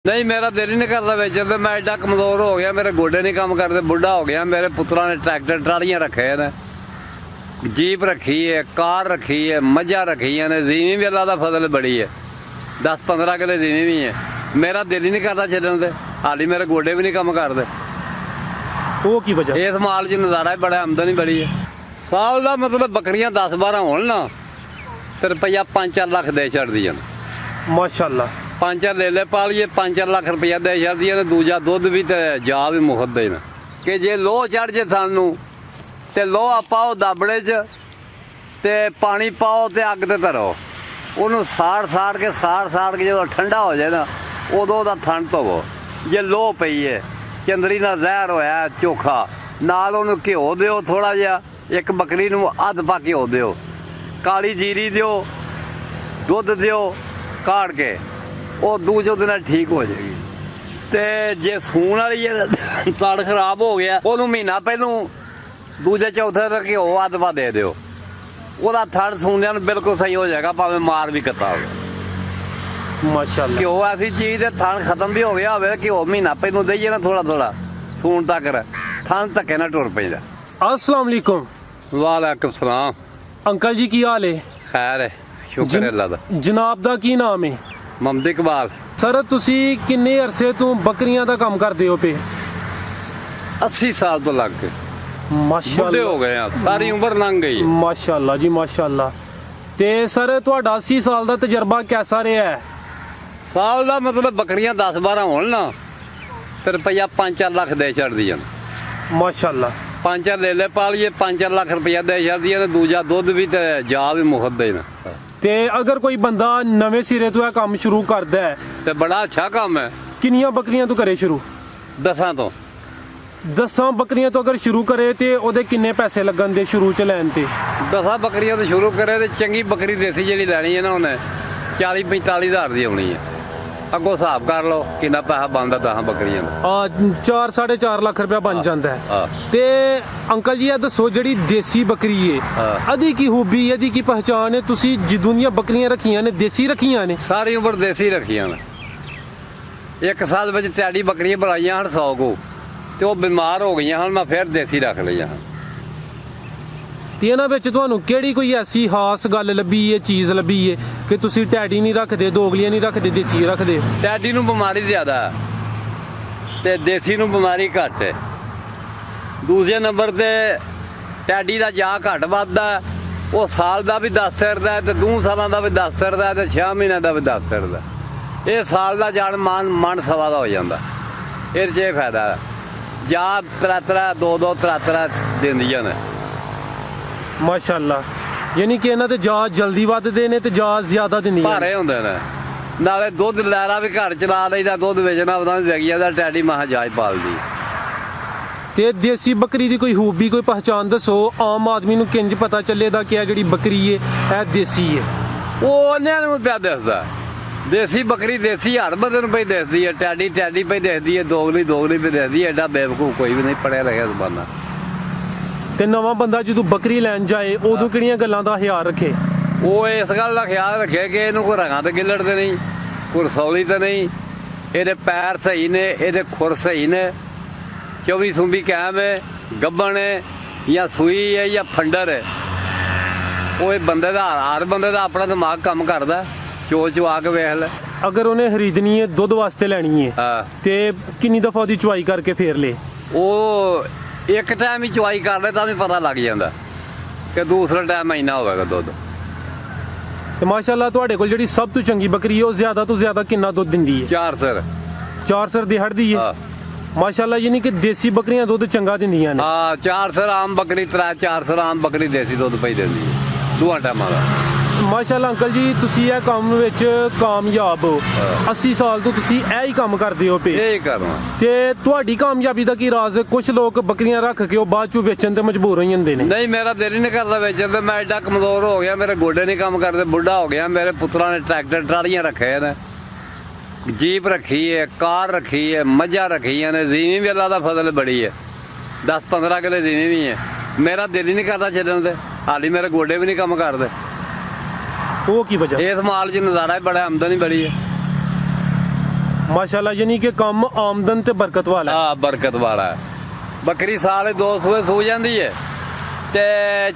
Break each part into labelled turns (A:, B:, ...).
A: नहीं मेरा दिल ही नहीं करता बेचन ते मैं एडा कमजोर हो गया, मेरे गोडे नहीं काम करते, बुढ़ा हो गया। मेरे पुत्रा ने ट्रैक्टर ट्रालियां रखे ने, जीप रखी है, कार रखी है, मझा रखी ने, जीवी भी अल्लाह दा फजल बड़ी है, 10-15 किले जीवी भी है। मेरा दिल ही नहीं करता छड्डण ते, हाली मेरे गोडे भी नहीं काम करते।
B: वो की वजह?
A: इस माल च नजारा बड़ा, आमदनी बड़ी है। साल का मतलब बकरियां 10-12 होन ना ते रुपया 5-4 लाख दे छड्डदियां ने।
B: माशाल्लाह
A: 5-4 ले ले पालिए, 5-4 लाख रुपया दे छड्डदियां ने। दूजा दुध भी ते जा भी मुफ्त देना कि जे लोह चढ़ जे सानू ते लोहा पाओ दाबड़े च ते पानी पाओ ते अग ते धरो, ਉਹਨੂੰ ਸਾੜ ਕੇ ਜਦੋਂ ਠੰਡਾ ਹੋ ਜਾਏ ਨਾ ਉਦੋਂ ਉਹਦਾ ਥਣ ਧੋਵੋ। ਜੇ ਲੋਹ ਪਈ ਹੈ, ਚੰਦਰੀ ਨਾਲ ਜ਼ਹਿਰ ਹੋਇਆ ਚੋਖਾ, ਨਾਲ ਉਹਨੂੰ ਘਿਓ ਦਿਓ ਥੋੜਾ ਜਿਹਾ, ਇੱਕ ਬੱਕਰੀ ਨੂੰ ਅੱਧ ਪਾ ਘਿਓ ਦਿਓ, ਕਾਲੀ ਜੀਰੀ ਦਿਓ, ਦੁੱਧ ਦਿਓ ਕਾੜ ਕੇ, ਉਹ ਦੂਜੇ ਉਹਦੇ ਨਾਲ ਠੀਕ ਹੋ ਜਾਏਗੀ। ਤੇ ਜੇ ਸੂਣ ਵਾਲੀ ਹੈ ਤੜ ਖਰਾਬ ਹੋ ਗਿਆ, ਉਹਨੂੰ ਮਹੀਨਾ ਪਹਿਲੋਂ ਦੂਜੇ ਚੌਥੇ ਦਾ ਘਿਓ ਅੱਧ ਪਾ ਦੇ ਦਿਓ, ਉਹਦਾ ਥਣ ਸੂੰਦਿਆਂ ਨੂੰ ਬਿਲਕੁਲ ਸਹੀ ਹੋ ਜਾਏਗਾ, ਭਾਵੇਂ ਮਾਰ ਵੀ ਕੱਤਾ ਹੋਵੇ।
B: माशाल्लाह
A: ਘਿਓ ਐਸੀ ਚੀਜ਼ ਦੇ ਥਣ ਖਤਮ ਵੀ ਹੋ ਗਿਆ ਹੋਵੇ, ਘਿਓ ਮਹੀਨਾ ਪਹਿਲੋਂ ਦੇਈਏ ਨਾ ਥੋੜਾ ਸੂਣ ਤੱਕ, ਥਣ ਧੱਕੇ ਨਾਲ ਟੁਰ ਪੈਂਦਾ।
B: अस्सलाम वालेकुम
A: ਵਾਲੇਕੁਮ ਸਲਾਮ।
B: अंकल जी की हाल है?
A: ਖੈਰ ਹੈ, ਸ਼ੁਕਰ ਹੈ ਅੱਲਾ ਦਾ।
B: जनाब दा की नाम है?
A: ਮਮਦ ਇਕਬਾਲ।
B: सर तुसी किन्ने अरसे तो बकरियां दा काम करदे हो पे?
A: 80 ਸਾਲ ਤੋਂ ਲੱਗ ਕੇ ਬੁੱਢੇ
B: माशाल्लाह
A: ਹੋ ਗਏ ਆ, ਸਾਰੀ ਉਮਰ ਲੰਘ ਗਈ।
B: माशाल्लाह जी माशाल्लाह। ते सर ਤੁਹਾਡਾ 80 ਸਾਲ ਦਾ ਤਜਰਬਾ ਕਿਹਦਾ ਰਿਹਾ ਹੈ?
A: ਸਾਲ ਦਾ ਮਤਲਬ ਬੱਕਰੀਆਂ 10-12 ਹੋਣ ਨਾ ਤੇ ਰੁਪਇਆ 5-4 ਲੱਖ ਦੇ ਛੱਡਦੀਆਂ ਨੇ।
B: माशाल्लाह
A: 5-4 ਲੈ ਲੈ ਪਾਲੀਏ, 5-4 ਲੱਖ ਰੁਪਇਆ ਦੇ ਛੱਡਦੀਆਂ ਨੇ। ਦੂਜਾ ਦੁੱਧ ਵੀ ਤੇ ਜਾ ਵੀ ਮੁਫਤ ਦੇਣਾ।
B: ਤੇ ਅਗਰ ਕੋਈ ਬੰਦਾ ਨਵੇਂ ਸਿਰੇ ਤੋਂ ਇਹ ਕੰਮ ਸ਼ੁਰੂ ਕਰਦਾ ਹੈ,
A: ਤੇ ਬੜਾ ਅੱਛਾ ਕੰਮ ਹੈ।
B: ਕਿੰਨੀਆਂ ਬੱਕਰੀਆਂ ਤੋਂ ਕਰੇ ਸ਼ੁਰੂ?
A: 10 ਤੋਂ
B: 10 ਬੱਕਰੀਆਂ ਤੋਂ ਅਗਰ ਸ਼ੁਰੂ ਕਰੇ ਤੇ ਉਹਦੇ ਕਿੰਨੇ ਪੈਸੇ ਲੱਗਣ ਦੇ ਸ਼ੁਰੂ ਚ ਲੈਣ ਤੇ?
A: 10 ਬੱਕਰੀਆਂ ਤੋਂ ਸ਼ੁਰੂ ਕਰੇ ਤੇ ਚੰਗੀ ਬੱਕਰੀ ਦੇਸੀ ਜਿਹੜੀ ਲੈਣੀ ਹੈ ਨਾ, ਉਹਨੇ 40-45 ਹਜ਼ਾਰ ਦੀ ਆਉਣੀ ਹੈ। ਅੱਗੋਂ ਹਿਸਾਬ ਕਰ ਲਓ ਕਿੰਨਾ ਪੈਸਾ ਬਣਦਾ 10 ਬੱਕਰੀਆਂ ਦਾ।
B: 4-4.5 ਲੱਖ ਰੁਪਇਆ ਬਣ ਜਾਂਦਾ ਹੈ।
A: ਹਾਂ।
B: ਤੇ ਅੰਕਲ ਜੀ ਇਹ ਦੱਸੋ, ਜਿਹੜੀ ਦੇਸੀ ਬੱਕਰੀ ਹੈ ਇਹਦੀ ਕੀ ਖੂਬੀ, ਇਹਦੀ ਕੀ ਪਹਿਚਾਣ ਹੈ? ਤੁਸੀਂ ਜਦੋਂ ਦੀਆਂ ਬੱਕਰੀਆਂ ਰੱਖੀਆਂ ਨੇ ਦੇਸੀ ਰੱਖੀਆਂ ਨੇ?
A: ਸਾਰੀ ਉਮਰ ਦੇਸੀ ਰੱਖੀਆਂ ਨੇ। ਇੱਕ ਸਾਲ ਵਿੱਚ ਟੈਡੀ ਬੱਕਰੀਆਂ ਬਣਾਈਆਂ ਹਨ 100 ਕੋ, ਤੇ ਉਹ ਬਿਮਾਰ ਹੋ ਗਈਆਂ ਹਨ, ਮੈਂ ਫਿਰ ਦੇਸੀ ਰੱਖ ਲਈਆਂ ਹਨ।
B: ਤੇ ਇਹਨਾਂ ਵਿੱਚ ਤੁਹਾਨੂੰ ਕਿਹੜੀ ਕੋਈ ਐਸੀ ਖਾਸ ਗੱਲ ਲੱਭੀ ਹੈ, ਚੀਜ਼ ਲੱਭੀ ਹੈ ਕਿ ਤੁਸੀਂ ਟੈਡੀ ਨਹੀਂ ਰੱਖਦੇ, ਦੋਗਲੀਆਂ ਨਹੀਂ ਰੱਖਦੇ, ਦੇਸੀ ਰੱਖਦੇ?
A: ਟੈਡੀ ਨੂੰ ਬਿਮਾਰੀ ਜ਼ਿਆਦਾ ਹੈ ਤੇ ਦੇਸੀ ਨੂੰ ਬਿਮਾਰੀ ਘੱਟ ਹੈ। ਦੂਜੇ ਨੰਬਰ ਤੇ ਟੈਡੀ ਦਾ ਜਾ ਘੱਟ ਵੱਧਦਾ, ਉਹ ਸਾਲ ਦਾ ਵੀ 10 ਸਿਰ ਦਾ ਹੈ ਤੇ 2 ਸਾਲਾਂ ਦਾ ਵੀ 10 ਸਿਰ ਦਾ ਹੈ ਤੇ 6 ਮਹੀਨਿਆਂ ਦਾ ਵੀ 10 ਸਿਰ ਦਾ। ਇਹ ਸਾਲ ਦਾ ਜਾਣ ਮਨ ਸਵਾ ਦਾ ਹੋ ਜਾਂਦਾ। ਇਹਦੇ 'ਚ ਇਹ ਫਾਇਦਾ ਹੈ, ਜਾ 3-3 ਦਿੰਦੀਆਂ ਨੇ।
B: ਮਾਸ਼ਾਅੱਲਾ, ਯਾਨੀ ਕਿ ਇਹਨਾਂ ਤੇ ਜਾ ਜਲਦੀ ਵੱਧਦੇ ਨੇ ਤੇ ਜਾ ਜ਼ਿਆਦਾ ਦਿੰਦੀਆਂ ਨੇ।
A: ਭਾਰੇ ਹੁੰਦੇ ਨੇ, ਨਾਲੇ ਦੁੱਧ ਲੈਰਾ ਵੀ ਘਰ ਚਲਾ ਲਈਦਾ, ਦੁੱਧ ਵੇਚਣਾ ਉਹਦਾ ਵੀ ਵਿਕ ਜਾਂਦਾ। ਟੈਡੀ ਮਹਾਜਾਜ ਪਾਲਦੀ।
B: ਤੇ ਦੇਸੀ ਬੱਕਰੀ ਦੀ ਕੋਈ ਖੂਬੀ, ਕੋਈ ਪਹਿਚਾਣ ਦੱਸੋ, ਆਮ ਆਦਮੀ ਨੂੰ ਕਿੰਜ ਪਤਾ ਚੱਲੇਦਾ ਕਿ ਇਹ ਜਿਹੜੀ ਬੱਕਰੀ ਹੈ ਇਹ ਦੇਸੀ ਹੈ?
A: ਉਹ ਉਹਨਾਂ ਨੂੰ ਪਿਆ ਦੱਸਦਾ। ਦੇਸੀ ਬੱਕਰੀ ਦੇਸੀ ਹਰ ਬੰਦੇ ਨੂੰ ਪਈ ਦੱਸਦੀ ਹੈ, ਟੈਡੀ ਪਈ ਦੱਸਦੀ ਹੈ, ਦੋਗਲੀ ਪਈ ਦੱਸਦੀ ਹੈ। ਐਡਾ ਬੇਵਕੂਫ ਕੋਈ ਵੀ ਨਹੀਂ, ਪੜਿਆ ਲਿਖਿਆ ਜ਼ਬਾਨਾਂ।
B: ਤੇ ਨਵਾਂ ਬੰਦਾ ਜਦੋਂ ਬੱਕਰੀ ਲੈਣ ਜਾਏ ਉਦੋਂ ਕਿਹੜੀਆਂ ਗੱਲਾਂ ਦਾ ਖਿਆਲ ਰੱਖੇ?
A: ਉਹ ਇਸ ਗੱਲ ਦਾ ਖਿਆਲ ਰੱਖੇ ਕਿ ਇਹਨੂੰ ਕੋਈ ਰਗਾਂ ਤੇ ਗਿੱਲੜ ਤੇ ਨਹੀਂ, ਕੋਈ ਰਸੌਲੀ ਤੇ ਨਹੀਂ, ਇਹਦੇ ਪੈਰ ਸਹੀ ਨੇ, ਇਹਦੇ ਖੁਰ ਸਹੀ ਨੇ, 24 ਸੁੰਬੀ ਕਾਇਮ ਹੈ, ਗੱਬਣ ਹੈ ਜਾਂ ਸੂਈ ਹੈ ਜਾਂ ਫੰਡਰ ਹੈ। ਉਹ ਇਹ ਬੰਦੇ ਦਾ ਹਰ ਬੰਦੇ ਦਾ ਆਪਣਾ ਦਿਮਾਗ ਕੰਮ ਕਰਦਾ। ਚੋ ਆ ਕੇ ਵੇਖ ਲੈ।
B: ਅਗਰ ਉਹਨੇ ਖਰੀਦਣੀ ਹੈ, ਦੁੱਧ ਵਾਸਤੇ ਲੈਣੀ ਹੈ,
A: ਹਾਂ,
B: ਤੇ ਕਿੰਨੀ ਦਫਾ ਉਹਦੀ ਚੁਆਈ ਕਰਕੇ ਫੇਰ ਲੇ?
A: ਉਹ ਇੱਕ ਟਾਈਮ ਹੀ ਚੁਆਈ ਕਰ ਲੈ ਤਾਂ ਵੀ ਪਤਾ ਲੱਗ ਜਾਂਦਾ ਕਿ ਦੂਸਰਾ ਟਾਈਮ ਇੰਨਾ ਹੋਵੇਗਾ ਦੁੱਧ।
B: ਤੇ ਮਾਸ਼ਾਅੱਲਾ ਤੁਹਾਡੇ ਕੋਲ ਜਿਹੜੀ ਸਭ ਤੋਂ ਚੰਗੀ ਬੱਕਰੀ ਹੈ ਉਹ ਜ਼ਿਆਦਾ ਤੋਂ ਜ਼ਿਆਦਾ ਕਿੰਨਾ ਦੁੱਧ ਦਿੰਦੀ ਹੈ?
A: 4 ਸਿਰ।
B: 4 ਸਿਰ ਦਿਹਾੜਦੀ ਹੈ?
A: ਹਾਂ
B: ਮਾਸ਼ਾਅੱਲਾ, ਯਾਨੀ ਕਿ ਦੇਸੀ ਬੱਕਰੀਆਂ ਦੁੱਧ ਚੰਗਾ ਦਿੰਦੀਆਂ ਨੇ।
A: ਹਾਂ, 4 ਸਿਰ ਆਮ ਬੱਕਰੀ, 3-4 ਸਿਰ ਆਮ ਬੱਕਰੀ ਦੇਸੀ ਦੁੱਧ ਪਈ ਦਿੰਦੀ ਹੈ ਦੋਹਾਂ ਟਾਈਮਾਂ ਦਾ।
B: ਮਾਸ਼ਾਅੱਲਾ ਅੰਕਲ ਜੀ, ਤੁਸੀਂ ਇਹ ਕੰਮ ਵਿੱਚ ਕਾਮਯਾਬ ਹੋ। 80 ਸਾਲ ਤੋਂ ਤੁਸੀਂ ਇਹ ਹੀ ਕੰਮ ਕਰਦੇ ਹੋ ਪਏ।
A: ਇਹ ਕਰਨਾ।
B: ਤੇ ਤੁਹਾਡੀ ਕਾਮਯਾਬੀ ਦਾ ਕੀ ਰਾਜ਼? ਕੁਝ ਲੋਕ ਬੱਕਰੀਆਂ ਰੱਖ ਕੇ ਉਹ ਬਾਅਦ ਚੋਂ ਵੇਚਣ ਤੇ ਮਜਬੂਰ ਹੋ ਜਾਂਦੇ ਨੇ।
A: ਨਹੀਂ ਮੇਰਾ ਦਿਲ ਹੀ ਨਹੀਂ ਕਰਦਾ ਵੇਚਣ ਤੇ, ਮੈਂ ਐਡਾ ਕਮਜ਼ੋਰ ਹੋ ਗਿਆ, ਮੇਰੇ ਗੋਡੇ ਨਹੀਂ ਕੰਮ ਕਰਦੇ, ਬੁੱਢਾ ਹੋ ਗਿਆ। ਮੇਰੇ ਪੁੱਤਰਾਂ ਨੇ ਟਰੈਕਟਰ ਟਰਾਲੀਆਂ ਰੱਖੇ ਨੇ, जीप रखी है, कार रखी है, मझा रखी ने, जीवी भी अल्लाह का फजल बड़ी है, 10-15 किले जीवी भी है। मेरा दिल ही नहीं करता छड्डण ते, हाली मेरे गोडे भी नहीं काम करते।
B: वो की वजह?
A: इस माल च नज़ारा बड़ा, आमदनी बड़ी है।
B: ਮਾਸ਼ਾਅੱਲਾ, ਯਾਨੀ ਕਿ ਕੰਮ ਆਮਦਨ ਤੇ ਬਰਕਤ ਵਾਲਾ ਹੈ।
A: ਹਾਂ, ਬਰਕਤ ਵਾਲਾ ਹੈ। ਬੱਕਰੀ ਸਾਲੇ 2 ਸੂਏ ਸੂ ਜਾਂਦੀ ਹੈ ਤੇ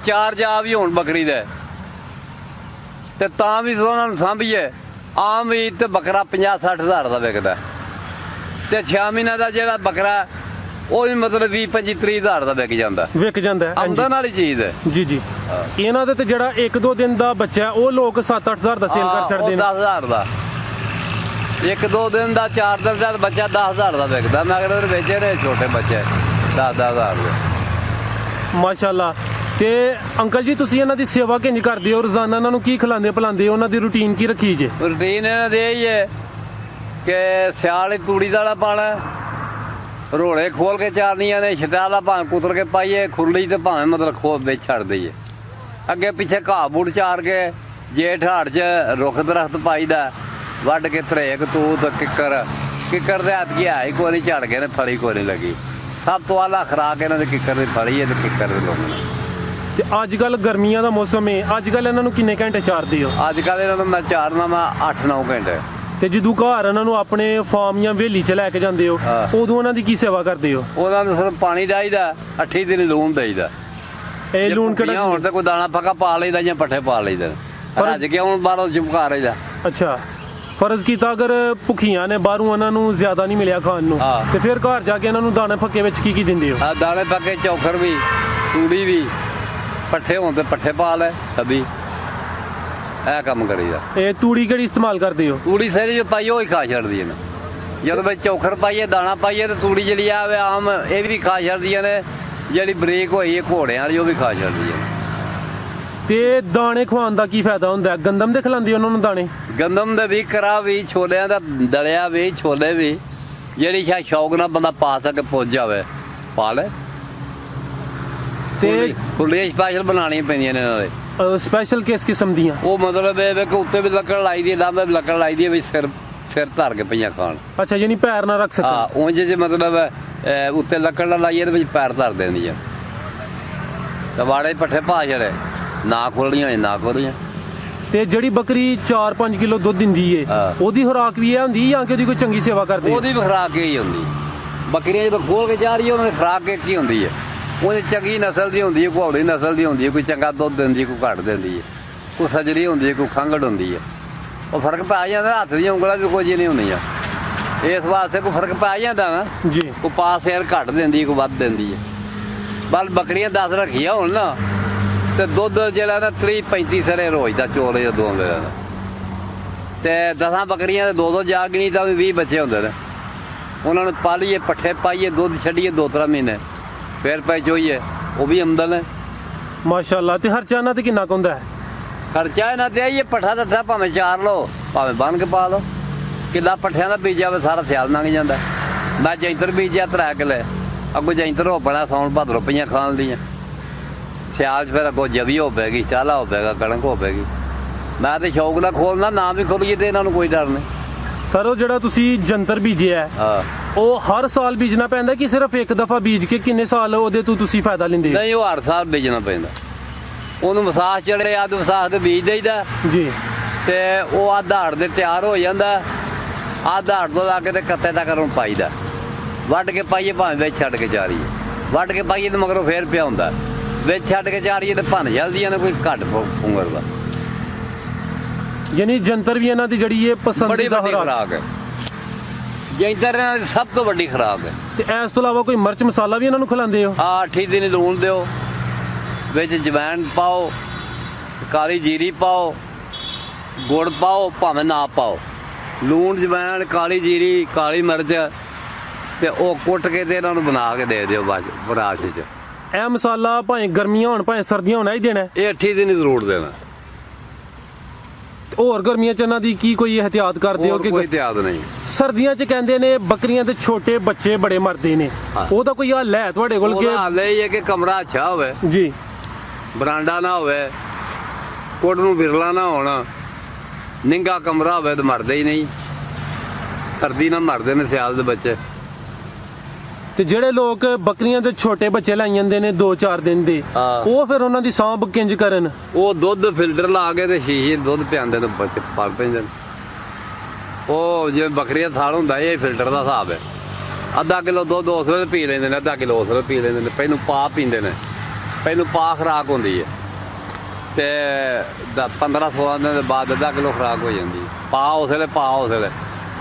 A: 4 ਜਾ ਵੀ ਹੋਣ ਬੱਕਰੀ ਦੇ ਤੇ ਤਾਂ ਵੀ ਉਹਨਾਂ ਨੂੰ ਸਾਂਭੀਏ। ਆਮ ਵੀ ਤੇ ਬੱਕਰਾ 50-60 ਹਜ਼ਾਰ ਦਾ ਵਿਕਦਾ ਤੇ 6 ਮਹੀਨਿਆਂ ਦਾ ਜਿਹੜਾ ਬੱਕਰਾ ਉਹ ਵੀ ਮਤਲਬ 20-25-30 ਹਜ਼ਾਰ ਦਾ ਵਿਕ ਜਾਂਦਾ।
B: ਵਿਕ ਜਾਂਦਾ ਹੈ, ਹਾਂਜੀ।
A: ਆਮਦਨ ਵਾਲੀ ਚੀਜ਼ ਹੈ।
B: ਜੀ ਜੀ। ਇਹਨਾਂ ਦੇ ਤੇ ਜਿਹੜਾ 1-2 ਦਿਨ ਦਾ ਬੱਚਾ ਹੈ, ਉਹ ਲੋਕ 7-8 ਹਜ਼ਾਰ ਦਾ ਸੇਲ ਕਰ ਛੱਡਦੇ ਨੇ।
A: 10 ਹਜ਼ਾਰ ਦਾ 1-2 ਦਿਨ ਦਾ 4 ਦਿਨ ਦਾ ਬੱਚਾ 10 ਹਜ਼ਾਰ ਦਾ ਵਿਕਦਾ। ਮੈਂ ਅਗਰ ਵੇਚੇ ਨੇ ਛੋਟੇ ਬੱਚੇ 10-10 ਹਜ਼ਾਰ ਦੇ।
B: ਮਾਸ਼ਾਅੱਲਾ। ਤੇ ਅੰਕਲ ਜੀ, ਤੁਸੀਂ ਇਹਨਾਂ ਦੀ ਸੇਵਾ ਕਿੰਜ ਕਰਦੇ ਹੋ? ਰੋਜ਼ਾਨਾ ਇਹਨਾਂ ਨੂੰ ਕੀ ਖਿਲਾਉਂਦੇ ਪਿਲਾਉਂਦੇ ਹੋ? ਉਹਨਾਂ ਦੀ ਰੂਟੀਨ ਕੀ ਰੱਖੀ ਜੇ?
A: ਰੂਟੀਨ ਇਹਨਾਂ ਦੀ ਇਹ ਹੈ ਕਿ ਸਿਆਲ ਤੂੜੀ ਦਾ ਪਾਣਾ, ਰੋੜੇ ਖੋਲ ਕੇ ਚਾਰਨੀਆਂ ਨੇ, ਛਟਾਲਾ ਭਾਵੇਂ ਕੁਤਰ ਕੇ ਪਾਈਏ, ਖੁਰਲੀ ਤੇ ਭਾਵੇਂ ਮਤਲਬ ਖੋਲ ਵਿੱਚ ਛੱਡ ਦਈਏ। ਅੱਗੇ ਪਿੱਛੇ ਘਾਹ ਬੂਟ ਚਾਰ ਕੇ ਜੇਠ ਹਾੜ 'ਚ ਰੁੱਖ ਦਰਖਤ ਪਾਈਦਾ, ਵੱਢ ਕੇ ਤਰੇਕ ਤੂਤ ਕਿੱਕਰ ਦੇ ਹੱਥ ਕੀ ਆਈ ਕੋਈ ਨਹੀਂ, ਝੜ ਗਏ ਨੇ, ਫਲੀ ਕੋਈ ਨਹੀਂ ਲੱਗੀ। ਸਭ ਤੋਂ ਆਲਾ ਖਰਾਕ ਇਹਨਾਂ ਦੇ ਕਿੱਕਰ ਦੀ ਫਲੀ ਹੈ ਤੇ ਕਿੱਕਰ ਦੇ ਲੋਕ ਨੇ।
B: ਤੇ ਅੱਜ ਕੱਲ ਗਰਮੀਆਂ ਦਾ ਮੌਸਮ ਹੈ, ਅੱਜ ਕੱਲ ਇਹਨਾਂ ਨੂੰ ਕਿੰਨੇ ਘੰਟੇ ਚਾਰਦੇ ਹੋ?
A: ਅੱਜ ਕੱਲ੍ਹ ਇਹਨਾਂ ਨੂੰ ਮੈਂ ਚਾਰਨਾ ਵਾ 8-9 ਘੰਟੇ।
B: ਤੇ ਜਦੋਂ ਘਰ ਇਹਨਾਂ ਨੂੰ ਆਪਣੇ ਫਾਰਮ ਜਾਂ ਹਵੇਲੀ 'ਚ ਲੈ ਕੇ ਜਾਂਦੇ ਹੋ,
A: ਹਾਂ।
B: ਉਦੋਂ ਉਹਨਾਂ ਦੀ ਕੀ ਸੇਵਾ ਕਰਦੇ ਹੋ?
A: ਉਹਨਾਂ ਨੂੰ ਸਿਰਫ ਪਾਣੀ ਡਾਈਦਾ, 8 ਦਿਨ ਲੂਣ ਦੇਈਦਾ।
B: ਇਹ ਲੂਣ
A: ਭੁੱਖੀਆਂ
B: ਕਿਹੜਾ?
A: ਹੁਣ ਤੇ ਕੋਈ ਦਾਣਾ ਫੱਕਾ ਪਾ ਲਈਦਾ ਜਾਂ ਪੱਠੇ ਪਾ ਲਈਦੇ। ਰੱਜ ਕੇ ਹੁਣ ਬਾਹਰੋਂ ਚੁਪਕਾ ਰਹੀਦਾ।
B: ਅੱਛਾ, ਫਰਜ਼ ਕੀਤਾ ਅਗਰ ਭੁੱਖੀਆਂ ਨੇ, ਬਾਹਰੋਂ ਇਹਨਾਂ ਨੂੰ ਜ਼ਿਆਦਾ ਨਹੀਂ ਮਿਲਿਆ ਖਾਣ ਨੂੰ,
A: ਹਾਂ।
B: ਤੇ ਫਿਰ ਘਰ ਜਾ ਕੇ ਇਹਨਾਂ ਨੂੰ ਦਾਣੇ ਫੱਕੇ ਵਿੱਚ ਕੀ ਦਿੰਦੇ ਹੋ?
A: ਆ ਦਾਣੇ ਪੱਕੇ, ਚੌਖਰ ਵੀ, ਤੂੜੀ ਵੀ, ਪੱਠੇ ਹੋਣ ਤੇ ਪੱਠੇ ਪਾ ਲੈ ਸਭੀ। ਇਹ ਕੰਮ ਕਰੀਦਾ।
B: ਇਹ ਤੂੜੀ ਕਿਹੜੀ ਇਸਤੇਮਾਲ ਕਰਦੇ ਹੋ?
A: ਤੂੜੀ ਸਾਰੀ ਜੋ ਪਾਈ ਉਹ ਹੀ ਖਾ ਛੱਡਦੀਆਂ ਨੇ। ਜਦੋਂ ਵਿੱਚ ਚੌਖਰ ਪਾਈਏ, ਦਾਣਾ ਪਾਈਏ ਤੇ ਤੂੜੀ ਜਿਹੜੀ ਆਵੇ ਆਮ ਇਹ ਵੀ ਖਾ ਛੱਡਦੀਆਂ ਨੇ। ਜਿਹੜੀ ਬਰੀਕ ਹੋਈ ਹੈ ਘੋੜਿਆਂ ਵਾਲੀ ਉਹ ਵੀ ਖਾ ਛੱਡਦੀਆਂ ਨੇ।
B: ਤੇ ਦਾਣੇ ਖਵਾਉਣ ਦਾ ਕੀ ਫਾਇਦਾ ਹੁੰਦਾ ਹੈ? ਗੰਦਮ ਦੇ ਖਿਲਾਉਂਦੇ ਹੋ ਉਹਨਾਂ ਨੂੰ ਦਾਣੇ?
A: ਗੰਦਮ ਦੇ ਵੀ, ਕਰਾ ਵੀ, ਛੋਲਿਆਂ ਦਾ ਦਲਿਆ ਵੀ, ਛੋਲੇ ਵੀ, ਜਿਹੜੀ ਸ਼ੌਕ ਨਾਲ ਬੰਦਾ ਪਾ ਸਕੇ, ਪੁੱਜ ਜਾਵੇ, ਪਾ ਲੈ।
B: ਤੇ
A: ਖੁੱਲੀਆਂ ਸਪੈਸ਼ਲ ਬਣਾਉਣੀਆਂ ਪੈਂਦੀਆਂ ਨੇ ਇਹਨਾਂ ਦੇ।
B: ਸਪੈਸ਼ਲ ਕਿਸ ਕਿਸਮ ਦੀਆਂ?
A: ਉਹ ਮਤਲਬ ਇਹ ਵੇ ਕਿ ਉੱਤੇ ਵੀ ਲੱਕੜ ਲਾਈ ਦੀ ਹੈ, ਲਾਂਬੇ ਵੀ ਲੱਕੜ ਲਾਈ ਦੀ ਹੈ, ਵੀ ਸਿਰ ਧਰ ਕੇ ਪਈਆਂ ਖਾਣ।
B: ਅੱਛਾ, ਯਾਨੀ ਪੈਰ ਨਾ ਰੱਖ ਸਕਣ।
A: ਹਾਂ, ਉਂਝ ਜੇ ਮਤਲਬ ਉੱਤੇ ਲੱਕੜ ਨਾ ਲਾਈਏ ਤੇ ਵਿੱਚ ਪੈਰ ਧਰ ਦਿੰਦੀ ਆ। ਤੇ ਵਾੜੇ ਪੱਠੇ ਪਾ ਛੜੇ, ਨਾ ਖੋਲਣੀਆਂ ਹੋਏ ਨਾ ਖੋਲਣੀਆਂ।
B: ਤੇ ਜਿਹੜੀ ਬੱਕਰੀ 4-5 ਕਿਲੋ ਦੁੱਧ ਦਿੰਦੀ ਏ,
A: ਹਾਂ।
B: ਉਹਦੀ ਖੁਰਾਕ ਵੀ ਇਹ ਹੁੰਦੀ ਜਾਂ ਕਿ ਉਹਦੀ ਕੋਈ ਚੰਗੀ ਸੇਵਾ ਕਰਦੇ ਹੋ?
A: ਉਹਦੀ ਵੀ ਖੁਰਾਕ ਹੀ ਹੁੰਦੀ। ਬੱਕਰੀਆਂ ਜਦੋਂ ਖੋਲ ਕੇ ਜਾ ਰਹੀ ਹੈ, ਉਹਨਾਂ ਦੀ ਖੁਰਾਕ ਕੀ ਹੁੰਦੀ ਹੈ? ਉਹਦੀ ਚੰਗੀ ਨਸਲ ਦੀ ਹੁੰਦੀ ਹੈ, ਘੋੜੀ ਨਸਲ ਦੀ ਹੁੰਦੀ ਹੈ, ਕੋਈ ਚੰਗਾ ਦੁੱਧ ਦਿੰਦੀ ਹੈ, ਕੋਈ ਘੱਟ ਦਿੰਦੀ ਹੈ, ਕੋਈ ਸਜਰੀ ਹੁੰਦੀ ਹੈ, ਕੋਈ ਖੰਗੜ ਹੁੰਦੀ ਹੈ। ਉਹ ਫਰਕ ਪੈ ਜਾਂਦਾ। ਹੱਥ ਦੀਆਂ ਉਂਗਲਾਂ ਵੀ ਕੁਝ ਨਹੀਂ ਹੁੰਦੀਆਂ, ਇਸ ਵਾਸਤੇ ਕੋਈ ਫਰਕ ਪੈ ਜਾਂਦਾ ਨਾ
B: ਜੀ।
A: ਕੋਈ ਪਾਸ ਸ਼ੇਰ ਘੱਟ ਦਿੰਦੀ ਹੈ, ਕੋਈ ਵੱਧ ਦਿੰਦੀ ਹੈ। ਬਲ ਬੱਕਰੀਆਂ 10 ਰੱਖੀਆਂ ਹੋਣ ਨਾ ਤੇ ਦੁੱਧ ਜਿਹੜਾ ਨਾ 30-35 ਸਰੇ ਰੋਜ਼ ਦਾ ਚੋਲੇ ਜਦੋਂ ਆਉਂਦੇ ਨੇ। ਤੇ 10 ਬੱਕਰੀਆਂ ਦੇ 2-2 ਜਾਗਣੀ ਤਾਂ ਵੀ 20 ਬੱਚੇ ਹੁੰਦੇ ਨੇ। ਉਹਨਾਂ ਨੂੰ ਪਾਲੀਏ, ਪੱਠੇ ਪਾਈਏ, ਦੁੱਧ ਛੱਡੀਏ 2-3 ਮਹੀਨੇ, ਫਿਰ ਪੈ ਚੋਈਏ, ਉਹ ਵੀ ਆਮਦਨ ਹੈ।
B: ਮਾਸ਼ਾਅੱਲਾ। ਤੇ ਖਰਚਾ ਇਹਨਾਂ ਤੇ ਕਿੰਨਾ ਕੁ ਹੁੰਦਾ ਹੈ?
A: ਖਰਚਾ ਇਹਨਾਂ ਤੇ ਆਈਏ, ਪੱਠਾ ਦੱਥਾ ਭਾਵੇਂ ਚਾਰ ਲਓ, ਭਾਵੇਂ ਬੰਨ ਕੇ ਪਾ ਲਓ। ਕਿੱਲਾ ਪੱਠਿਆਂ ਦਾ ਬੀਜਿਆ ਵੇ ਸਾਰਾ ਸਿਆਲ ਲੰਘ ਜਾਂਦਾ। ਮੈਂ ਜੈਂਤਰ ਬੀਜਿਆ 3 ਕਿੱਲੇ, ਅੱਗੋਂ ਜੈਂਤਰ ਹੋ ਪੈਣਾ, ਸਾਉਣ ਭਾਦਰੋਂ ਪਈਆਂ ਖਾਣ ਦੀਆਂ। ਸਿਆਲ 'ਚ ਫਿਰ ਅੱਗੋਂ ਜਵੀ ਹੋ ਪੈਗੀ, ਚਾਲਾ ਹੋ ਪੈਗਾ, ਕਣਕ ਹੋ ਪੈਗੀ। ਮੈਂ ਤੇ ਸ਼ੌਕ ਨਾਲ ਖੋਲਣਾ, ਨਾ ਵੀ ਖੋਲੀਏ ਤੇ ਇਹਨਾਂ ਨੂੰ ਕੋਈ ਡਰ ਨਹੀਂ।
B: ਸਰ, ਉਹ ਜਿਹੜਾ ਤੁਸੀਂ ਜੰਤਰ ਬੀਜਿਆ ਹੈ,
A: ਹਾਂ,
B: ਉਹ ਹਰ ਸਾਲ ਬੀਜਣਾ ਪੈਂਦਾ ਕਿ ਸਿਰਫ ਇੱਕ ਦਫਾ ਬੀਜ ਕੇ ਕਿੰਨੇ ਸਾਲ ਉਹਦੇ ਤੋਂ ਤੁਸੀਂ ਫਾਇਦਾ ਲੈਂਦੇ ਹੋ?
A: ਨਹੀਂ, ਉਹ ਹਰ ਸਾਲ ਬੀਜਣਾ ਪੈਂਦਾ। ਉਹਨੂੰ ਵਿਸਾਖ ਚੜੇ, ਅੱਧ ਵਿਸਾਖ ਤੇ ਬੀਜ ਦੇਈਦਾ
B: ਜੀ।
A: ਤੇ ਉਹ ਅੱਧ ਹਾੜ ਦੇ ਤਿਆਰ ਹੋ ਜਾਂਦਾ। ਅੱਧ ਹਾੜ ਤੋਂ ਲਾ ਕੇ ਤੇ ਕੱਤੇ ਤੱਕ ਉਹਨੂੰ ਪਾਈਦਾ। ਵੱਢ ਕੇ ਪਾਈਏ ਭਾਵੇਂ ਵਿੱਚ ਛੱਡ ਕੇ ਚਾਰੀਏ, ਵੱਢ ਕੇ ਪਾਈਏ ਤੇ ਮਗਰੋਂ ਫੇਰ ਪਿਆ ਹੁੰਦਾ। ਵਿੱਚ ਛੱਡ ਕੇ ਚਾਰੀਏ ਤੇ ਭੰਨ ਜਲਦੀਆਂ ਨੇ, ਕੋਈ ਘੱਟ ਫੁੰਗਰਦਾ।
B: ਯਾਨੀ ਜੰਤਰ ਵੀ ਇਹਨਾਂ ਦੀ ਜਿਹੜੀ ਇਹ
A: ਬੜੀ
B: ਪਸੰਦੀਦਾ
A: ਵੱਡੀ ਖੁਰਾਕ ਹੈ। ਜੈਂਤਰ ਇਹਨਾਂ ਦੀ ਸਭ ਤੋਂ ਵੱਡੀ ਖੁਰਾਕ ਹੈ।
B: ਤੇ ਇਸ ਤੋਂ ਇਲਾਵਾ ਕੋਈ ਮਿਰਚ ਮਸਾਲਾ ਵੀ ਇਹਨਾਂ ਨੂੰ ਖਿਲਾਉਂਦੇ ਹੋ?
A: 8 ਦਿਨ ਲੂਣ ਦਿਓ, ਵਿੱਚ ਜਵੈਣ ਪਾਓ, ਕਾਲੀ ਜੀਰੀ ਪਾਓ, ਗੁੜ ਪਾਓ, ਭਾਵੇਂ ਨਾ ਪਾਓ। ਲੂਣ, ਜਵੈਣ, ਕਾਲੀ ਜੀਰੀ, ਕਾਲੀ ਮਿਰਚ ਤੇ ਉਹ ਕੁੱਟ ਕੇ ਤੇ ਇਹਨਾਂ ਨੂੰ ਬਣਾ ਕੇ ਦੇ ਦਿਓ ਬਰਾਸ਼ 'ਚ।
B: ਇਹ ਮਸਾਲਾ ਭਾਵੇਂ ਗਰਮੀਆਂ ਹੋਣ ਭਾਵੇਂ ਸਰਦੀਆਂ ਹੋਣ ਹੀ ਦੇਣਾ ਹੈ?
A: ਇਹ 8 ਦਿਨ ਜ਼ਰੂਰ ਦੇਣਾ।
B: ਹੋਰ ਗਰਮੀਆਂ 'ਚ ਇਹਨਾਂ ਦੀ ਕੀ ਕੋਈ ਇਹਤਿਆਤ ਕਰਦੇ ਹੋ?
A: ਹੋਰ ਕੋਈ ਇਤਿਹਾਸ ਨਹੀਂ।
B: ਸਰਦੀਆਂ 'ਚ ਕਹਿੰਦੇ ਨੇ ਬੱਕਰੀਆਂ ਦੇ ਛੋਟੇ ਬੱਚੇ ਬੜੇ ਮਰਦੇ ਨੇ,
A: ਹਾਂ।
B: ਉਹਦਾ ਕੋਈ ਹੱਲ ਹੈ ਤੁਹਾਡੇ ਕੋਲ?
A: ਉਹਦਾ ਹਾਲ ਇਹ ਹੈ ਕਿ ਕਮਰਾ ਅੱਛਾ ਹੋਵੇ,
B: ਜੀ,
A: ਬਰਾਂਡਾ ਨਾ ਹੋਵੇ, ਕੁੱਟ ਨੂੰ ਵਿਰਲਾ ਨਾ ਹੋਣਾ, ਨਿੰਗਾ ਕਮਰਾ ਹੋਵੇ ਤਾਂ ਮਰਦੇ ਹੀ ਨਹੀਂ। ਸਰਦੀ ਨਾਲ ਮਰਦੇ ਨੇ ਸਿਆਲ ਦੇ ਬੱਚੇ।
B: ਤੇ ਜਿਹੜੇ ਲੋਕ ਬੱਕਰੀਆਂ ਦੇ ਛੋਟੇ ਬੱਚੇ ਲੈ ਜਾਂਦੇ ਨੇ 2-4 ਦਿਨ ਦੇ,
A: ਹਾਂ।
B: ਉਹ ਫਿਰ ਉਹਨਾਂ ਦੀ ਸਾਂਭ ਕਿੰਜ ਕਰਨ?
A: ਉਹ ਦੁੱਧ ਫਿਲਟਰ ਲਾ ਕੇ ਤੇ ਸ਼ੀਸ਼ੇ ਦੁੱਧ ਪਿਆਉਂਦੇ ਤੇ ਬੱਚੇ ਪਲ ਪੈਂਦੇ ਨੇ। ਉਹ ਜਿਵੇਂ ਬੱਕਰੀ ਦਾ ਥਾਲ ਹੁੰਦਾ ਇਹ ਫਿਲਟਰ ਦਾ ਹਿਸਾਬ ਹੈ। ਅੱਧਾ ਕਿਲੋ ਦੁੱਧ ਉਸ ਵੇਲੇ ਪੀ ਲੈਂਦੇ ਨੇ, ਅੱਧਾ ਕਿਲੋ ਉਸ ਵੇਲੇ ਪੀ ਲੈਂਦੇ ਨੇ। ਪਹਿਲੋਂ ਪਾ ਪੀਂਦੇ ਨੇ, ਪਹਿਲੋਂ ਪਾ ਖੁਰਾਕ ਹੁੰਦੀ ਹੈ ਤੇ 15-16 ਦਿਨ ਦੇ ਬਾਅਦ ਅੱਧਾ ਕਿਲੋ ਖੁਰਾਕ ਹੋ ਜਾਂਦੀ ਹੈ। ਪਾ ਉਸ ਵੇਲੇ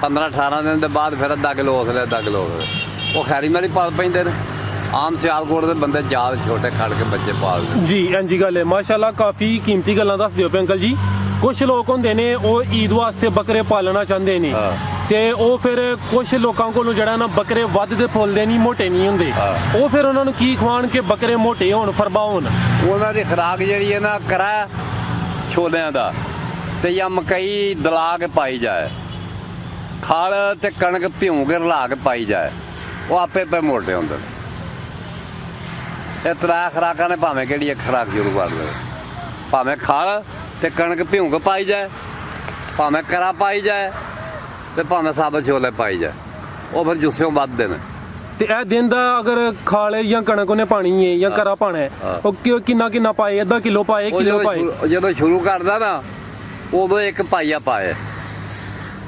A: 15-18 ਦਿਨ ਦੇ ਬਾਅਦ ਫਿਰ ਅੱਧਾ ਕਿਲੋ ਉਸ ਵੇਲੇ, ਅੱਧਾ ਕਿਲੋ ਉਸ ਵੇਲੇ। ਉਹ ਖੈਰੀ ਨਾਲ ਹੀ ਪਾਲ ਪੈਂਦੇ ਨੇ। ਆਮ ਸਿਆਲਕੋਟ ਦੇ ਬੰਦੇ ਜਾਲ ਛੋਟੇ ਖੜ ਕੇ ਬੱਚੇ ਪਾਲਦੇ ਨੇ।
B: ਜੀ ਇੰਜੀ ਗੱਲ ਹੈ। ਮਾਸ਼ਾਅੱਲਾ ਕਾਫੀ ਕੀਮਤੀ ਗੱਲਾਂ ਦੱਸ ਦਿਓ ਪਏ ਅੰਕਲ ਜੀ। ਕੁਝ ਲੋਕ ਹੁੰਦੇ ਨੇ ਉਹ ਈਦ ਵਾਸਤੇ ਬੱਕਰੇ ਪਾਲਣਾ ਚਾਹੁੰਦੇ ਨੇ ਤੇ ਉਹ ਫਿਰ ਕੁਝ ਲੋਕਾਂ ਕੋਲੋਂ ਜਿਹੜਾ ਨਾ ਬੱਕਰੇ ਵੱਧਦੇ ਫੁੱਲਦੇ ਨਹੀਂ, ਮੋਟੇ ਨਹੀਂ ਹੁੰਦੇ। ਉਹ ਫਿਰ ਉਹਨਾਂ ਨੂੰ ਕੀ ਖਵਾਉਣ ਕਿ ਬੱਕਰੇ ਮੋਟੇ ਹੋਣ, ਫਰਬਾ ਹੋਣ?
A: ਉਹਨਾਂ ਦੀ ਖੁਰਾਕ ਜਿਹੜੀ ਹੈ ਨਾ ਕਰਾ ਛੋਲਿਆਂ ਦਾ ਤੇ ਜਾਂ ਮਕਈ ਦਲਾ ਕੇ ਪਾਈ ਜਾਏ, ਖਲ ਤੇ ਕਣਕ ਭਿਉਂ ਕੇ ਰਲਾ ਕੇ ਪਾਈ ਜਾਏ, ਉਹ ਆਪੇ ਪੇ ਮੋਟੇ ਹੁੰਦੇ ਨੇ। ਇਹ ਤਰਾ ਖੁਰਾਕਾਂ ਨੇ ਭਾਵੇਂ ਕਿਹੜੀ ਇੱਕ ਖੁਰਾਕ ਸ਼ੁਰੂ ਕਰ ਲਵੇ, ਭਾਵੇਂ ਖਲ ਤੇ ਕਣਕ ਭਿਉਂ ਕੇ ਪਾਈ ਜਾਏ, ਭਾਵੇਂ ਕਰਾ ਪਾਈ ਜਾਏ ਤੇ ਭਾਵੇਂ ਸਾਬਤ ਛੋਲੇ ਪਾਈ ਜਾਏ, ਉਹ ਫਿਰ ਜੁੱਸਿਓਂ ਵੱਧਦੇ ਨੇ।
B: ਤੇ ਇਹ ਦਿਨ ਦਾ ਅਗਰ ਖਾਲੇ ਜਾਂ ਕਣਕ ਉਹਨੇ ਪਾਣੀ ਹੈ ਜਾਂ ਕਰਾ ਪਾਣਾ ਹੈ, ਉਹ ਕਿੰਨਾ ਪਾਏ? ਅੱਧਾ ਕਿਲੋ ਪਾਏ, ਕਿਲੋ ਪਾਏ?
A: ਉਹ ਜਦੋਂ ਸ਼ੁਰੂ ਕਰਦਾ ਨਾ ਉਦੋਂ ਇੱਕ ਪਾਈਆ ਪਾਏ,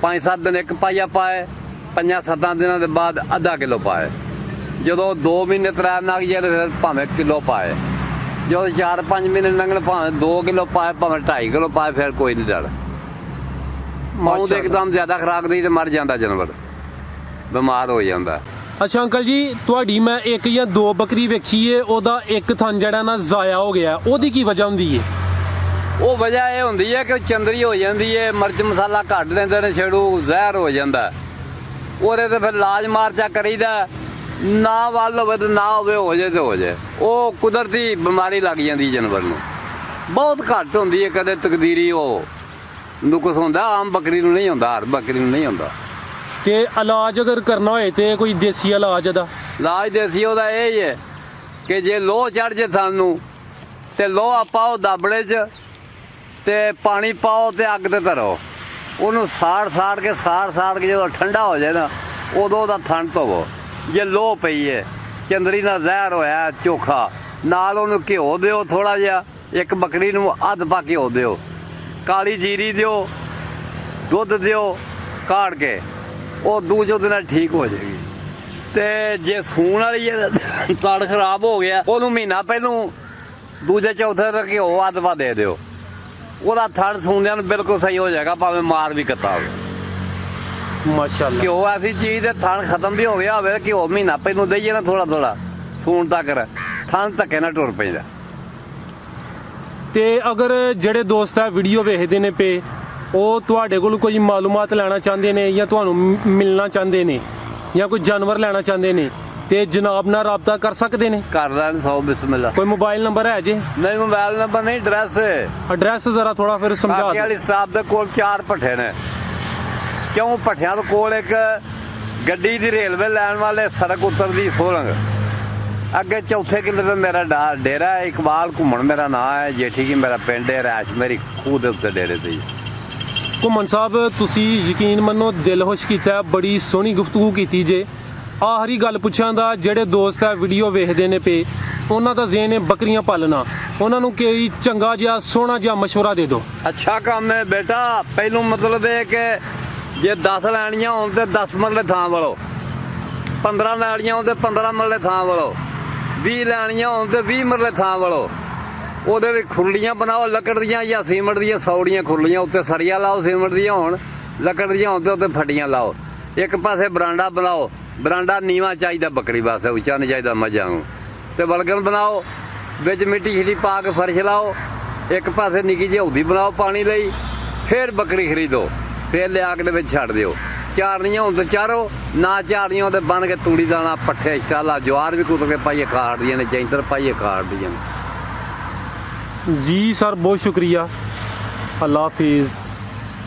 A: 5-7 ਦਿਨ ਇੱਕ ਪਾਈਆ ਪਾਏ, 5-7 ਦਿਨਾਂ ਦੇ ਬਾਅਦ ਅੱਧਾ ਕਿਲੋ ਪਾਏ। ਜਦੋਂ 2 ਮਹੀਨੇ 3 ਲੰਘ ਜਾਏ ਫਿਰ ਭਾਵੇਂ ਕਿਲੋ ਪਾਏ। ਜਦੋਂ 4-5 ਮਹੀਨੇ ਲੰਘਣ ਭਾਵੇਂ 2 ਕਿਲੋ ਪਾਏ, ਭਾਵੇਂ 2.5 ਕਿਲੋ ਪਾਏ, ਫਿਰ ਕੋਈ ਨਹੀਂ ਡਰ। ਮਾਊ ਦੇ ਇੱਕਦਮ ਜ਼ਿਆਦਾ ਖੁਰਾਕ ਦੀ ਤੇ ਮਰ ਜਾਂਦਾ ਜਾਨਵਰ, ਬਿਮਾਰ ਹੋ ਜਾਂਦਾ।
B: ਅੱਛਾ ਅੰਕਲ ਜੀ, ਤੁਹਾਡੀ ਮੈਂ 1 ਜਾਂ 2 ਬੱਕਰੀ ਵੇਖੀ ਏ, ਉਹਦਾ ਇੱਕ ਥਣ ਜਿਹੜਾ ਨਾ ਜ਼ਾਇਆ ਹੋ ਗਿਆ, ਉਹਦੀ ਕੀ ਵਜ੍ਹਾ ਹੁੰਦੀ ਏ?
A: ਉਹ ਵਜ੍ਹਾ ਇਹ ਹੁੰਦੀ ਹੈ ਕਿ ਚੰਦਰੀ ਹੋ ਜਾਂਦੀ ਹੈ, ਮਿਰਚ ਮਸਾਲਾ ਘੱਟ ਦਿੰਦੇ ਨੇ, ਛੇੜੂ ਜ਼ਹਿਰ ਹੋ ਜਾਂਦਾ। ਉਹਦੇ ਤੇ ਫਿਰ ਇਲਾਜ ਮਾਰਚਾ ਕਰੀਦਾ, ਨਾ ਵੱਲ ਹੋਵੇ ਤੇ ਨਾ ਹੋਵੇ, ਹੋ ਜੇ ਤੇ ਹੋ ਜੇ। ਉਹ ਕੁਦਰਤੀ ਬਿਮਾਰੀ ਲੱਗ ਜਾਂਦੀ ਜਾਨਵਰ ਨੂੰ, ਬਹੁਤ ਘੱਟ ਹੁੰਦੀ ਹੈ। ਕਦੇ ਤਕਦੀਰੀ ਉਹ ਨੁਕਸ ਹੁੰਦਾ, ਆਮ ਬੱਕਰੀ ਨੂੰ ਨਹੀਂ ਹੁੰਦਾ, ਹਰ ਬੱਕਰੀ ਨੂੰ ਨਹੀਂ ਹੁੰਦਾ।
B: ਤੇ ਇਲਾਜ ਅਗਰ ਕਰਨਾ ਹੋਏ ਤੇ ਕੋਈ ਦੇਸੀ ਇਲਾਜ ਦਾ?
A: ਇਲਾਜ ਦੇਸੀ ਉਹਦਾ ਇਹ ਹੀ ਹੈ ਕਿ ਜੇ ਲੋਹ ਚੜ ਜੇ ਸਾਨੂੰ ਤੇ ਲੋਹਾ ਪਾਓ ਦਾਬੜੇ 'ਚ ਤੇ ਪਾਣੀ ਪਾਓ ਤੇ ਅੱਗ ਤੇ ਧਰੋ, ਉਹਨੂੰ ਸਾੜ ਕੇ ਜਦੋਂ ਠੰਡਾ ਹੋ ਜਾਏ ਨਾ ਉਦੋਂ ਉਹਦਾ ਥਣ ਧੋਵੋ। ਜੇ ਲੋਹ ਪਈ ਹੈ, ਚੰਦਰੀ ਨਾਲ ਜ਼ਹਿਰ ਹੋਇਆ ਚੋਖਾ, ਨਾਲ ਉਹਨੂੰ ਘਿਓ ਦਿਓ ਥੋੜਾ ਜਿਹਾ, ਇੱਕ ਬੱਕਰੀ ਨੂੰ ਅੱਧ ਪਾ ਘਿਓ ਦਿਓ, ਕਾਲੀ ਜੀਰੀ ਦਿਓ, ਦੁੱਧ ਦਿਓ ਕਾੜ ਕੇ, ਉਹ ਦੂਜੇ ਦਿਨ ਨਾਲ ਠੀਕ ਹੋ ਜਾਏਗੀ। ਤੇ ਜੇ ਸੂਣ ਵਾਲੀ ਤੜ ਖਰਾਬ ਹੋ ਗਿਆ, ਉਹਨੂੰ ਮਹੀਨਾ ਪਹਿਲੋਂ ਦੂਜੇ ਚੌਥੇ ਦਾ ਘਿਓ ਅੱਧ ਪਾ ਦੇ ਦਿਓ, ਉਹਦਾ ਥਣ ਸੂਣਿਆਂ ਨੂੰ ਬਿਲਕੁਲ ਸਹੀ ਹੋ ਜਾਏਗਾ, ਭਾਵੇਂ ਮਾਰ ਵੀ ਕੱਤਾ ਹੋਵੇ।
B: ਮਾਸ਼ਾਅੱਲਾ।
A: ਘਿਓ ਐਸੀ ਚੀਜ਼ ਦੇ ਥਣ ਖਤਮ ਵੀ ਹੋ ਗਿਆ ਹੋਵੇ, ਘਿਓ ਮਹੀਨਾ ਪਹਿਲੋਂ ਦੇਈਏ ਨਾ ਥੋੜਾ ਸੂਣ ਤੱਕ, ਥਣ ਧੱਕੇ ਨਾਲ ਟੁਰ ਪੈਂਦਾ।
B: ਤੇ ਅਗਰ ਜਿਹੜੇ ਦੋਸਤ ਆ ਵੀਡੀਓ ਵੇਖਦੇ ਨੇ ਪਏ, ਉਹ ਤੁਹਾਡੇ ਕੋਲ ਕੋਈ ਮਾਲੂਮਾਤ ਲੈਣਾ ਚਾਹੁੰਦੇ ਨੇ ਜਾਂ ਤੁਹਾਨੂੰ ਮਿਲਣਾ ਚਾਹੁੰਦੇ ਨੇ ਜਾਂ ਕੋਈ ਜਾਨਵਰ ਲੈਣਾ ਚਾਹੁੰਦੇ ਨੇ ਤੇ ਜਨਾਬ ਨਾਲ ਰਾਬਤਾ ਕਰ ਸਕਦੇ ਨੇ?
A: ਕਰ ਲੈਣ 100 ਬਿਸਮਿਲ੍ਲਾ।
B: ਕੋਈ ਮੋਬਾਈਲ ਨੰਬਰ ਹੈ ਜੇ?
A: ਨਹੀਂ, ਮੋਬਾਈਲ ਨੰਬਰ ਨਹੀਂ,
B: ਐਡਰੈਸ ਜ਼ਰਾ ਥੋੜਾ ਫਿਰ ਸਮਝਾ
A: ਕਾਕੇ
B: ਦਿਓ।
A: ਵਾਲੀ ਸਟਾਫ ਦੇ ਕੋਲ 4 ਭੱਠੇ ਨੇ। ਕਿਉਂ? ਭੱਠਿਆਂ ਦੇ ਕੋਲ ਇੱਕ ਗੱਡੀ ਦੀ ਰੇਲਵੇ ਲੈਣ ਵਾਲੇ ਸੜਕ ਉਤਰਦੀ ਸੋਲੰਗ ਅੱਗੇ ਚੌਥੇ ਕਿਲੇ ਤੇ ਮੇਰਾ ਡੇਰਾ ਹੈ। ਇਕਬਾਲ ਘੁੰਮਣ ਮੇਰਾ ਨਾਂ ਹੈ, ਜੇਠੀ ਕੀ ਮੇਰਾ ਪਿੰਡ ਹੈ, ਰੈਸ਼ ਮੇਰੀ ਖੂਹ ਦੇ ਉੱਤੇ ਡੇਰੇ ਤੇ।
B: ਘੁੰਮਣ ਸਾਹਿਬ, ਤੁਸੀਂ ਯਕੀਨ ਮੰਨੋ ਦਿਲ ਖੁਸ਼ ਕੀਤਾ, ਬੜੀ ਸੋਹਣੀ ਗੁਫ਼ਤਗੂ ਕੀਤੀ ਜੇ। ਆਖਰੀ ਗੱਲ ਪੁੱਛਾਂ ਦਾ, ਜਿਹੜੇ ਦੋਸਤ ਆ ਵੀਡੀਓ ਵੇਖਦੇ ਨੇ ਪਏ, ਉਹਨਾਂ ਦਾ ਜ਼ੇਨ ਹੈ ਬੱਕਰੀਆਂ ਪਾਲਣਾ, ਉਹਨਾਂ ਨੂੰ ਕੋਈ ਚੰਗਾ ਜਿਹਾ ਸੋਹਣਾ ਜਿਹਾ ਮਸ਼ਵਰਾ ਦੇ ਦਿਓ।
A: ਅੱਛਾ ਕੰਮ ਹੈ ਬੇਟਾ। ਪਹਿਲੋਂ ਮਤਲਬ ਇਹ ਕਿ ਜੇ 10 ਲੈਣੀਆਂ ਹੋਣ ਤੇ 10 ਮਰਲੇ ਥਾਂ ਵਾਲੋ, 15 ਲੈਣੀਆਂ ਹੋਣ ਤੇ 15 ਮਰਲੇ ਥਾਂ ਵਾਲੋ, 20 ਲੈਣੀਆਂ ਹੋਣ ਤੇ 20 ਮਰਲੇ ਥਾਂ ਵਾਲੋ। ਉਹਦੇ ਵਿੱਚ ਖੁਰਲੀਆਂ ਬਣਾਓ ਲੱਕੜ ਦੀਆਂ ਜਾਂ ਸੀਮਟ ਦੀਆਂ, 100 ਖੁਰਲੀਆਂ, ਉੱਤੇ ਸਰੀਆ ਲਾਓ, ਸੀਮਟ ਦੀਆਂ ਹੋਣ, ਲੱਕੜ ਦੀਆਂ ਹੋਣ ਤੇ ਉੱਤੇ ਫੱਟੀਆਂ ਲਾਓ। ਇੱਕ ਪਾਸੇ ਬਰਾਂਡਾ ਬਣਾਓ, ਬਰਾਂਡਾ ਨੀਵਾਂ ਚਾਹੀਦਾ ਬੱਕਰੀ ਵਾਸਤੇ, ਉੱਚਾ ਨਹੀਂ ਚਾਹੀਦਾ ਮੱਝਾਂ ਨੂੰ। ਤੇ ਬਲਗਨ ਬਣਾਓ, ਵਿੱਚ ਮਿੱਟੀ ਛਿੱਟੀ ਪਾ ਕੇ ਫਰਸ਼ ਲਾਓ। ਇੱਕ ਪਾਸੇ ਨਿੱਕੀ ਜਿਹੀ ਹੌਦੀ ਬਣਾਓ ਪਾਣੀ ਲਈ, ਫਿਰ ਬੱਕਰੀ ਖਰੀਦੋ, ਫਿਰ ਲਿਆ ਕੇ ਦੇ ਵਿੱਚ ਛੱਡ ਦਿਓ। ਚਾਰਨੀਆਂ ਹੋਣ ਤੇ ਚਾਰੋ, ਨਾ ਚਾਰਨੀਆਂ ਹੋਣ ਤੇ ਬਣ ਕੇ ਤੂੜੀ ਦਾਣਾ, ਪੱਠੇ, ਸ਼ਾਲਾ, ਜਵਾਰ ਵੀ ਕੁੱਟ ਕੇ ਪਾਈਏ ਖਾੜਦੀਆਂ ਨੇ, ਜੈਂਤਰ ਪਾਈਏ ਖਾੜਦੀਆਂ ਨੇ।
B: ਜੀ ਸਰ, ਬਹੁਤ ਸ਼ੁਕਰੀਆ। ਅੱਲਾ ਹਾਫਿਜ਼।